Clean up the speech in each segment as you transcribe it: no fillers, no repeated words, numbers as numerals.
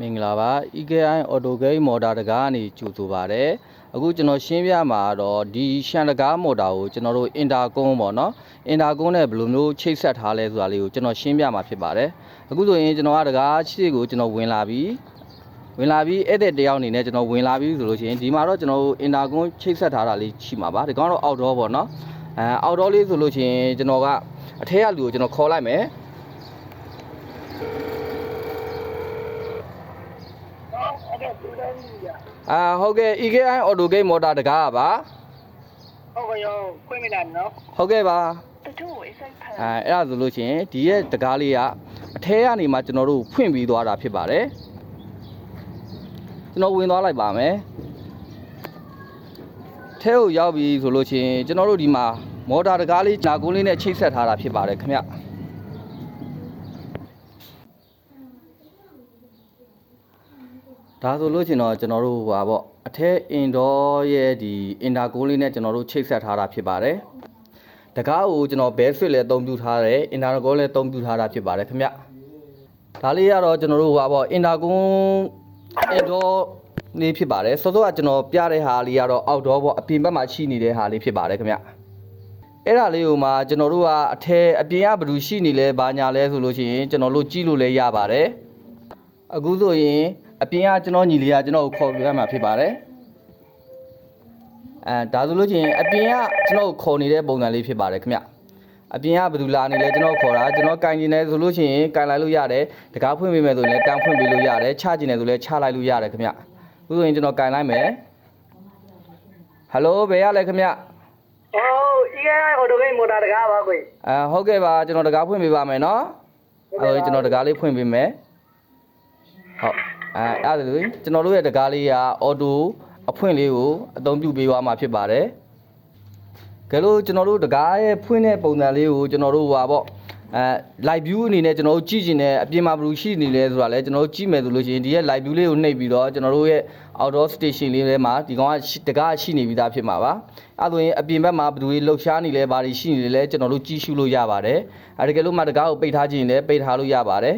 မင်္ဂလာပါ EKI Auto Game Motor တကားကနေကြိုဆိုပါရစေအခုကျွန်တော်ရှင်းပြမှာတော့ဒီရှန်တကားမော်တာကိုကျွန်တော်တို့အင်တာကွန်းပေါ့နော်အင်တာကွန်းနဲ့ဘယ်လိုမျိုးချိတ်ဆက်ထားလဲဆိုတာလေးကိုကျွန်တော်ရှင်းပြမှာဖြစ်ပါတယ်အခုဆိုရင်ကျွန်တော်ကတကားရှေ့ကိုကျွန်တော်ဝင်လာပြီးဧည့်သည်တယောက်အနေနဲ့ကျွန်တော်ဝင်လာပြီးဆိုလို့ရှိရင်ဒီမှာတော့ကျွန်တော်တို့အင်တာကွန်းချိတ်ဆက်ထားတာလေးရှိမှာပါဒီကောင်တော့ outdoor ပေါ့နော်outdoor လေးဆိုလို့ရှိရင်ကျွန်တော်ကအထက်ကလူကိုကျွန်တော်ခေါ်လိုက်မယ်ဟုတ်ကဲ့ EKI Auto Game Motor တကားပါဟုတ်ကဲ့ရောခွင့်မိလားနော်ဟုတ်ကဲ့ပါအဲ့ဒါဆိုလို့ရှိရင်ဒီရဲ့တကားလေးကအထဲကနေမှကျွန်တော်တို့ဖွင့်ပြီးသွားတာဖြစ်ပါတယ်ကျွန်တော်ဝင်သွားလိုက်ပါမယ်ထဲကိုရောက်ပြီဆိုလို့ရှိရင်ကျွန်တော်တို့ဒီမှာမော်တာတကားလေးညာကုန်းလေးနဲ့ချိတ်ဆက်ထားတာဖြစ်ပါတယ်ခင်ဗျဒါဆိုလို့ရှိရင်တော့ကျွန်တော်တို့ဟာပေါ့အထက်အင်ဒေါ်ရဲ့ဒီအင်တာကိုလေးနဲ့ကျွန်တော်တို့ချိတ်ဆက်ထားတာဖြစ်ပါတယ်တကားကိုကျွန်တော်ဘဲဆွစ်လည်းအသုံးပြုထားတယ်အင်တာကိုလည်းအသုံးပြုထားတာဖြစ်ပါတယ်ခင်ဗျဒါလေးကတော့ကျွန်တော်တို့ဟာပေါ့အင်တာကွန်းအင်ဒေါ်လေးဖြစ်ပါတယ်စောစောကကျွန်တော်ပြတဲ့ဟာလေးကတော့အောက်ဒေါ်ပေါ့အပြင်ဘက်မှာရှိနေတဲ့ဟာလေးဖြစ်ပါတယ်ခင်ဗျအဲ့ဒါလေးကိုမှကျွန်တော်တို့ကအထက်အပြင်ကဘယ်သူရှိနေလဲဘာညာလဲဆိုလို့ရှိရင်ကျွန်တော်တို့ကြည့်လို့လည်းရပါတယ်အခုဆိုရင်အပြင်ကကျွန်တော်ညီလေးကကျွန်တော်ကိုခေါ်ပြရမှာဖြစ်ပါတယ်ဒါဆိုလို့ချင်းအပြင်ကကျွန်တော်ကိုခေါ်နေတဲ့ပုံစံလေးဖြစ်ပါတယ်ခင်ဗျအပြင်ကဘယ်သူလာနေလဲကျွန်တော်ခေါ်တာကျွန်တော်ကင်ကျင်နေဆိုလို့ချင်းကင်လိုက်လို့ရတယ်တကားဖွင့်ပေးမယ်ဆိုရင်လည်းတန်းဖွင့်ပေးလို့ရတယ်ချကျင်နေဆိုလည်းချလိုက်လို့ရတယ်ခင်ဗျအခုဆိုရင်ကျွန်တော်ကင်လိုက်မယ်ဟယ်လိုဘယ်ရလဲခင်ဗျEKI Auto Game Motor တကားပါကိုဟုတ်ကဲ့ပါကျွန်တော်တကားဖွင့်ပေးပါမယ်နော်ကျွန်တော်တကားလေးဖွင့်ပေးမယ်ဟုတ်အဲ့ဒါဆိုရင်ကျွန်တော်တို့ရဲ့တကားလေးကအော်တိုအဖွင့်လေးကိုအသုံးပြုပေးသွားမှာဖြစ်ပါတယ်ကဲလို့ကျွန်တော်တို့တကားရဲ့ဖွင့်တဲ့ပုံစံလေးကိုကျွန်တော်တို့ဟာပေါ့live view အနေနဲ့ကျွန်တော်တို့ကြည့်ကျင်တဲ့အပြင်မှာဘယ်လိုရှိနေလဲဆိုတာလဲကျွန်တော်တို့ကြည့်မယ်ဆိုလို့ရှိရင်ဒီရဲ့ live view လေးကိုနှိပ်ပြီးတော့ကျွန်တော်တို့ရဲ့ outdoor station လေးထဲမှာဒီကောင်ကတကားရှိနေပြီးသားဖြစ်မှာပါအဲ့ဒါဆိုရင်အပြင်ဘက်မှာဘယ်သူတွေလှုပ်ရှားနေလဲဘာတွေရှိနေလဲကျွန်တော်တို့ကြည့်ရှုလို့ရပါတယ်အဲ့ဒါကဲလို့မှတကားကိုပိတ်ထားခြင်းလည်းပိတ်ထားလို့ရပါတယ်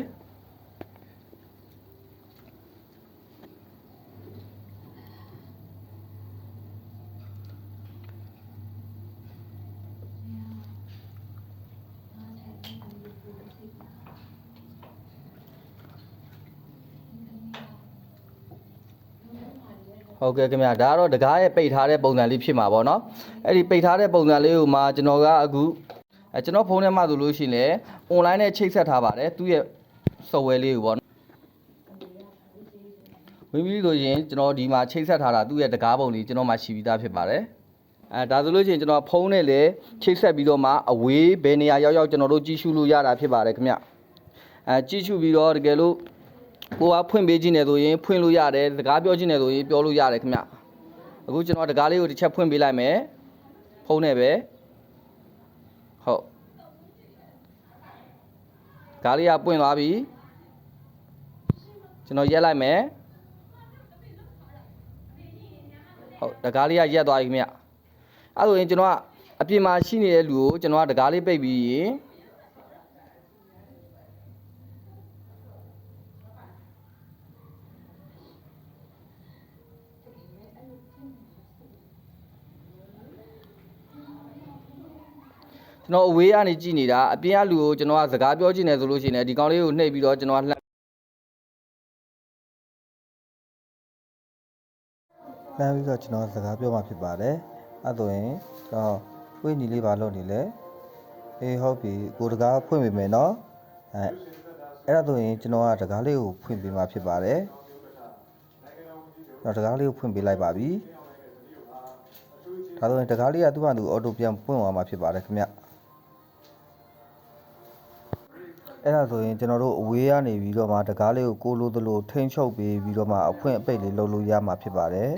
ဟုတ်ကဲ့ခင်ဗျာဒါကတော့တကားရဲ့ပိတ်ထားတဲ့ပုံစံလေးဖြစ်မှာပေါ့နော်အဲ့ဒီပိတ်ထားတဲ့ပုံစံလေးကိုမှကျွန်တော်ကအခုကျွန်တော်ဖုန်းထဲမှာဆိုလို့ရှိရင်လည်း online နဲ့ချိတ်ဆက်ထားပါတယ်သူ့ရဲ့ software လေးကိုပေါ့ဝင်ပြီးဆိုရင်ကျွန်တော်ဒီမှာချိတ်ဆက်ထားတာသူ့ရဲ့တကားပုံလေးကျွန်တော်မှရှိပြီးသားဖြစ်ပါတယ်ဒါဆိုလို့ရှိရင်ကျွန်တော်ဖုန်းနဲ့လည်းချိတ်ဆက်ပြီးတော့မှအဝေးဘယ်နေရာရောက်ကျွန်တော်တို့ကြည့်ရှုလို့ရတာဖြစ်ပါတယ်ခင်ဗျကြည့်ရှုပြီးတော့တကယ်လို့ကိုကဖွင့်ပေးခြင်းနဲ့ဆိုရင်ဖွင့်လို့ရတယ်တကားပြောခြင်းနဲ့ဆိုရင်ပြောလို့ရတယ်ခင်ဗျအခုကျွန်တော်တကားလေးကိုတစ်ချက်ဖွင့်ပေးလိုက်မယ်ဖုန်းနဲ့ပဲဟုတ်ကားလေးကပွင့်သွားပြီကျွန်တော်ရက်လိုက်မယ်ဟုတ်တကားလေးကရက်သွားပြီခင်ဗျအဲ့ဆိုရင်ကျွန်တော်ကအပြင်မှာရှိနေတဲ့လူကိုကျွန်တော်ကတကားလေးပိတ်ပြီးရင်ကျွန်တော်အဝေးကနေကြည့်နေတာအပြင်ကလူကိုကျွန်တော်ကစကားပြောချင်တယ်ဆိုလို့ရှိရင်ဒီကောင်လေးကိုနှိပ်ပြီးတော့ကျွန်တော်ကလှမ်းပြီးတော့ကျွန်တော်စကားပြောမှဖြစ်ပါတယ်အဲ့ဆိုရင်ကျွန်တော်ဖွင့်ညီလေးပါလုပ်နေလဲအေးဟုတ်ပြီကိုတကားဖွင့်ပေးမယ်နော်အဲ့ဒါဆိုရင်ကျွန်တော်ကတကားလေးကိုဖွင့်ပေးမှဖြစ်ပါတယ်ကျွန်တော်တကားလေးကိုဖွင့်ပေးလိုက်ပါပြီဒါဆိုရင်တကားလေးကသူ့ဘာသူအော်တိုပြန်ပွင့်သွားမှာဖြစ်ပါတယ်ခင်ဗျအဲ့ဒါဆိုရင်ကျွန်တော်တို့အဝေးကနေပြီးတော့မှတကားလေးကိုလိုသလိုထိန်းချုပ်ပေးပြီးတော့မှအဖွင့်အပိတ်လေးလုပ်လို့ရမှာဖြစ်ပါတယ်